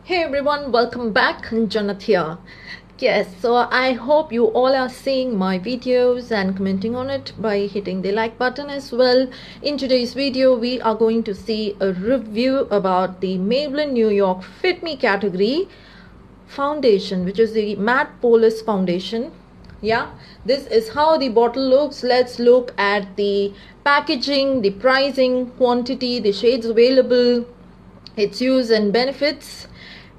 Hey everyone, welcome back. Jannath here. Yes, so I hope you all are seeing my videos and commenting on it by hitting the like button as well. In today's video, we are going to see a review about the Maybelline New York Fit Me category foundation, which is the matte Poreless foundation. Yeah, this is how the bottle looks. Let's look at the packaging, the pricing, quantity, the shades available, its use and benefits,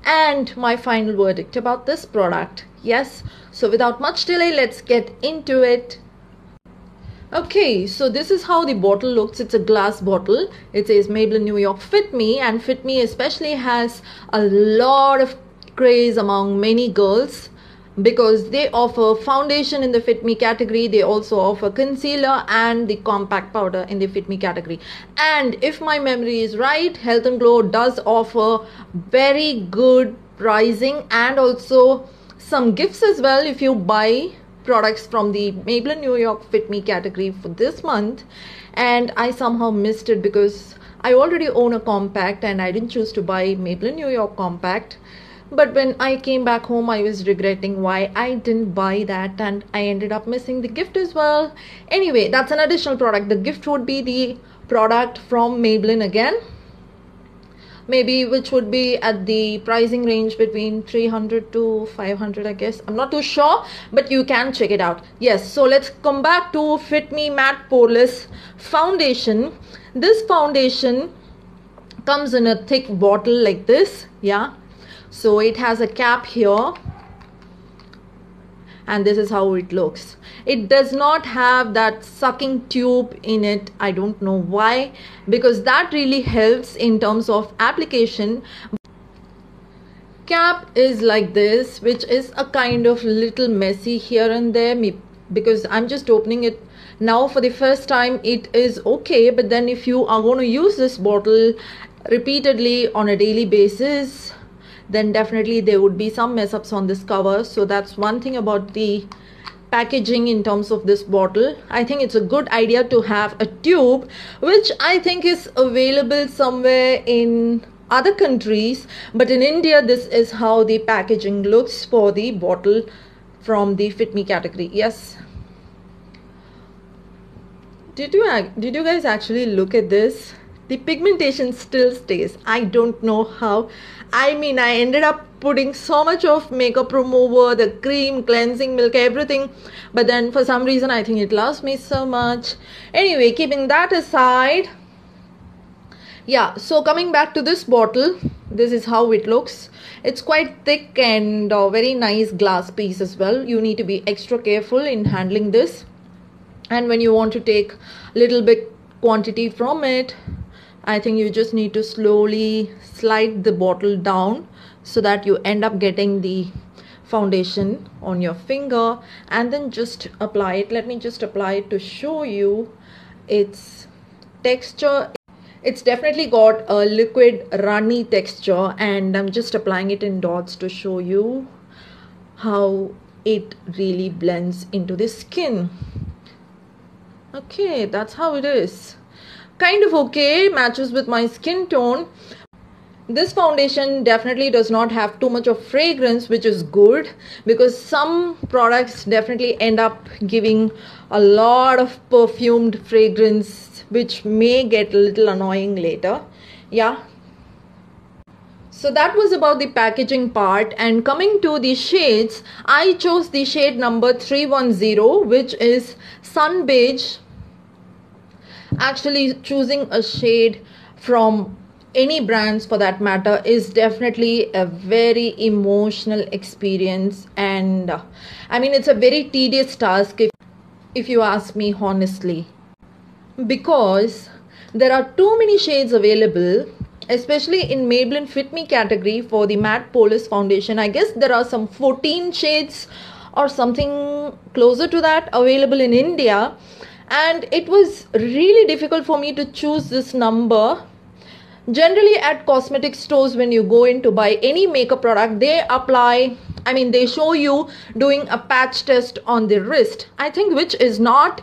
and my final verdict about this product. Yes, so without much delay, let's get into it. Okay, so this is how the bottle looks. It's a glass bottle. It says Maybelline New York Fit Me, and Fit Me especially has a lot of craze among many girls because they offer foundation in the Fit Me category. They also offer concealer and the compact powder in the Fit Me category. And if my memory is right, Health and Glow does offer very good pricing and also some gifts as well if you buy products from the Maybelline New York Fit Me category for this month. And I somehow missed it because I already own a compact and I didn't choose to buy Maybelline New York compact. But when I came back home, I was regretting why I didn't buy that, and I ended up missing the gift as well. Anyway, that's an additional product. The gift would be the product from Maybelline again, maybe, which would be at the pricing range between 300 to 500, I guess. I'm not too sure, but you can check it out. Yes, so let's come back to Fit Me Matte Poreless Foundation. This foundation comes in a thick bottle like this. Yeah, so it has a cap here, and this is how it looks. It does not have that sucking tube in it. I don't know why, because that really helps in terms of application. Cap is like this, which is a kind of little messy here and there, because I'm just opening it now for the first time. It is okay, but then if you are going to use this bottle repeatedly on a daily basis, then definitely there would be some mess ups on this cover. So that's one thing about the packaging in terms of this bottle. I think it's a good idea to have a tube, which I think is available somewhere in other countries, but in India this is how the packaging looks for the bottle from the Fit Me category. Yes, did you guys actually look at this? The pigmentation still stays. I don't know how. I mean, I ended up putting so much of makeup remover, the cream, cleansing milk, everything, but then for some reason I think it loves me so much. Anyway, keeping that aside, yeah, so coming back to this bottle, this is how it looks. It's quite thick and very nice glass piece as well. You need to be extra careful in handling this, and when you want to take a little bit quantity from it, I think you just need to slowly slide the bottle down so that you end up getting the foundation on your finger, and then just apply it. Let me just apply it to show you its texture. It's definitely got a liquid runny texture, and I'm just applying it in dots to show you how it really blends into the skin. Okay, that's how it is. Kind of okay, matches with my skin tone. This foundation definitely does not have too much of fragrance, which is good, because some products definitely end up giving a lot of perfumed fragrance, which may get a little annoying later. Yeah, so that was about the packaging part. And coming to the shades, I chose the shade number 310, which is Sun Beige. Actually, choosing a shade from any brands for that matter is definitely a very emotional experience, and I mean, it's a very tedious task if you ask me honestly, because there are too many shades available, especially in Maybelline Fit Me category for the matte Poreless foundation. I guess there are some 14 shades or something closer to that available in India, and it was really difficult for me to choose this number. Generally at cosmetic stores, when you go in to buy any makeup product, they show you doing a patch test on the wrist, I think, which is not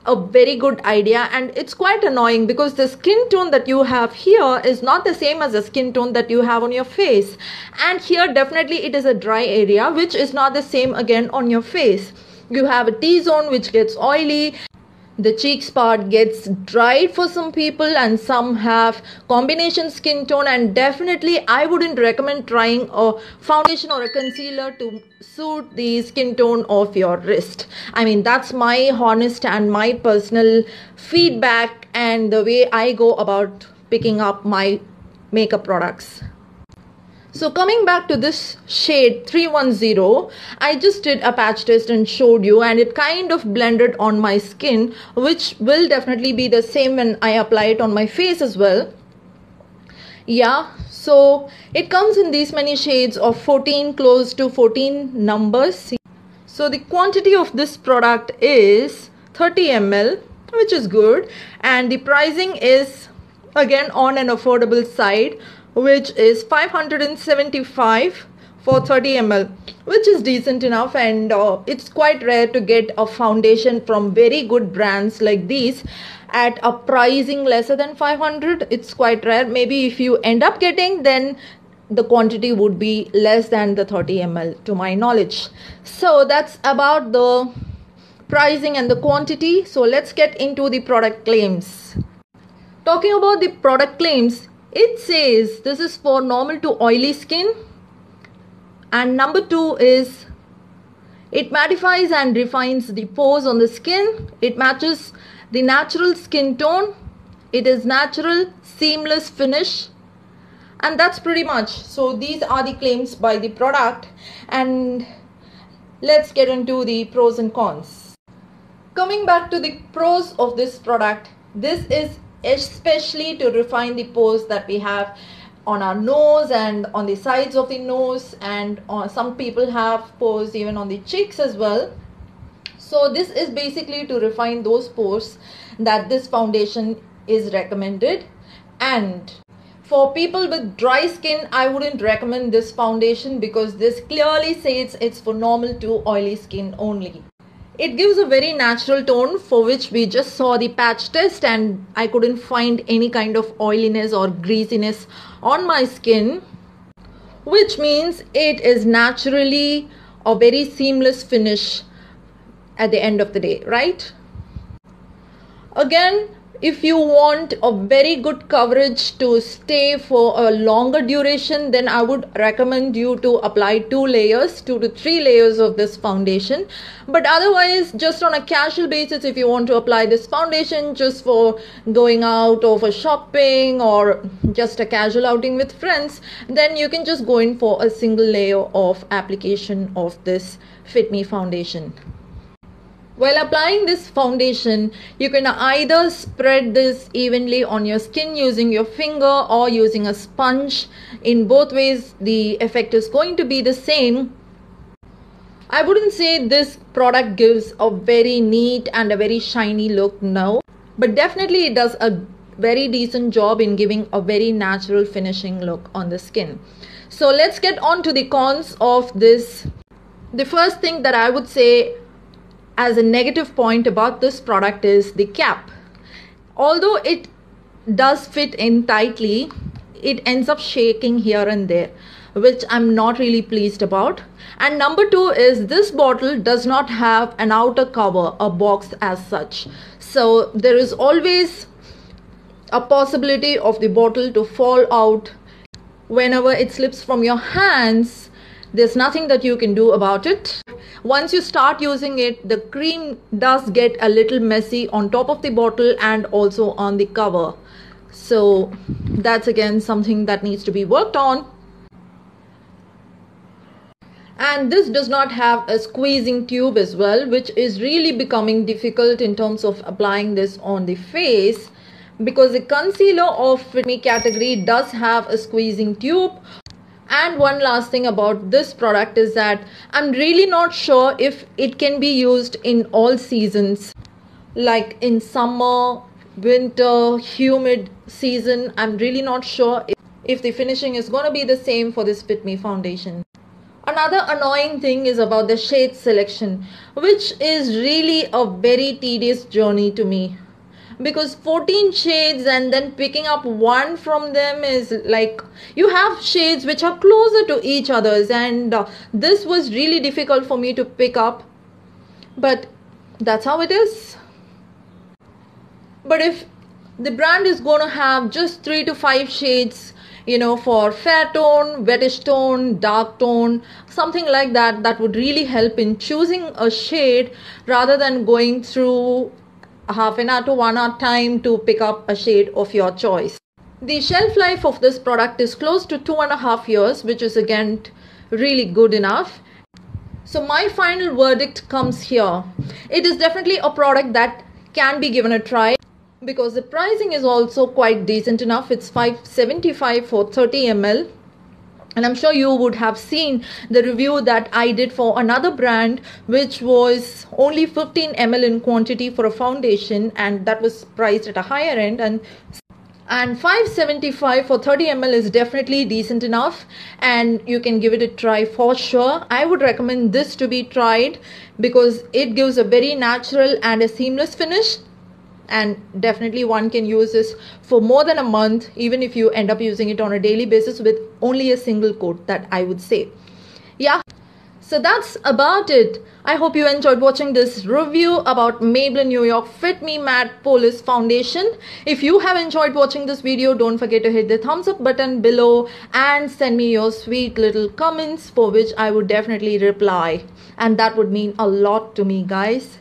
a very good idea, and it's quite annoying because the skin tone that you have here is not the same as the skin tone that you have on your face, and here definitely it is a dry area which is not the same again on your face. You have a T-zone which gets oily, the cheeks part gets dried for some people, and some have combination skin tone, and definitely I wouldn't recommend trying a foundation or a concealer to suit the skin tone of your wrist. I mean, that's my honest and my personal feedback and the way I go about picking up my makeup products. So coming back to this shade 310, I just did a patch test and showed you, and it kind of blended on my skin, which will definitely be the same when I apply it on my face as well. Yeah, so it comes in these many shades of 14, close to 14 numbers. So the quantity of this product is 30 ml, which is good, and the pricing is again on an affordable side, which is 575 for 30 ml, which is decent enough. And it's quite rare to get a foundation from very good brands like these at a pricing lesser than 500. It's quite rare. Maybe if you end up getting, then the quantity would be less than the 30 ml to my knowledge. So that's about the pricing and the quantity. So let's get into the product claims. Talking about the product claims, it says this is for normal to oily skin, and number 2 is it mattifies and refines the pores on the skin, it matches the natural skin tone, it is natural seamless finish, and that's pretty much. So these are the claims by the product, and let's get into the pros and cons. Coming back to the pros of this product, this is especially to refine the pores that we have on our nose and on the sides of the nose, and some people have pores even on the cheeks as well. So this is basically to refine those pores that this foundation is recommended. And for people with dry skin, I wouldn't recommend this foundation because this clearly says it's for normal to oily skin only. It gives a very natural tone, for which we just saw the patch test, and I couldn't find any kind of oiliness or greasiness on my skin, which means it is naturally a very seamless finish at the end of the day, right? Again, if you want a very good coverage to stay for a longer duration, then I would recommend you to apply 2 layers, 2 to 3 layers of this foundation. But otherwise, just on a casual basis, if you want to apply this foundation just for going out or for shopping or just a casual outing with friends, then you can just go in for a single layer of application of this Fit Me foundation. While applying this foundation, you can either spread this evenly on your skin using your finger or using a sponge. In both ways, the effect is going to be the same. I wouldn't say this product gives a very neat and a very shiny look, no. But definitely it does a very decent job in giving a very natural finishing look on the skin. So let's get on to the cons of this. The first thing that I would say as a negative point about this product is the cap. Although it does fit in tightly, it ends up shaking here and there, which I'm not really pleased about. And number 2 is this bottle does not have an outer cover, a box as such. So there is always a possibility of the bottle to fall out whenever it slips from your hands. There's nothing that you can do about it. Once you start using it, the cream does get a little messy on top of the bottle and also on the cover. So that's again something that needs to be worked on. And this does not have a squeezing tube as well, which is really becoming difficult in terms of applying this on the face, because the concealer of Fit Me category does have a squeezing tube. And one last thing about this product is that I'm really not sure if it can be used in all seasons, like in summer, winter, humid season. I'm really not sure if the finishing is going to be the same for this Fit Me foundation. another annoying thing is about the shade selection, which is really a very tedious journey to me, because 14 shades and then picking up one from them is like, you have shades which are closer to each others, and this was really difficult for me to pick up, but that's how it is. But if the brand is going to have just 3 to 5 shades, you know, for fair tone, reddish tone, dark tone, something like that, that would really help in choosing a shade rather than going through half an hour to 1 hour time to pick up a shade of your choice. The shelf life of this product is close to 2.5 years, which is again really good enough. So my final verdict comes here. It is definitely a product that can be given a try, because the pricing is also quite decent enough. It's $5.75 for 30 ml. And I'm sure you would have seen the review that I did for another brand, which was only 15 ml in quantity for a foundation, and that was priced at a higher end. And $5.75 for 30 ml is definitely decent enough, and you can give it a try for sure. I would recommend this to be tried because it gives a very natural and a seamless finish. And definitely one can use this for more than a month, even if you end up using it on a daily basis with only a single coat, that I would say. Yeah, so that's about it. I hope you enjoyed watching this review about Maybelline New York Fit Me Matte Poreless Foundation. If you have enjoyed watching this video, don't forget to hit the thumbs up button below and send me your sweet little comments, for which I would definitely reply. And that would mean a lot to me, guys.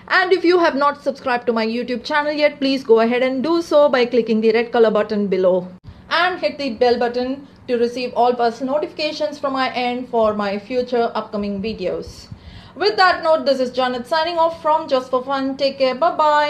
And if you have not subscribed to my YouTube channel yet, please go ahead and do so by clicking the red color button below. And hit the bell button to receive all post notifications from my end for my future upcoming videos. With that note, this is Jannath signing off from Just for Fun. Take care. Bye-bye.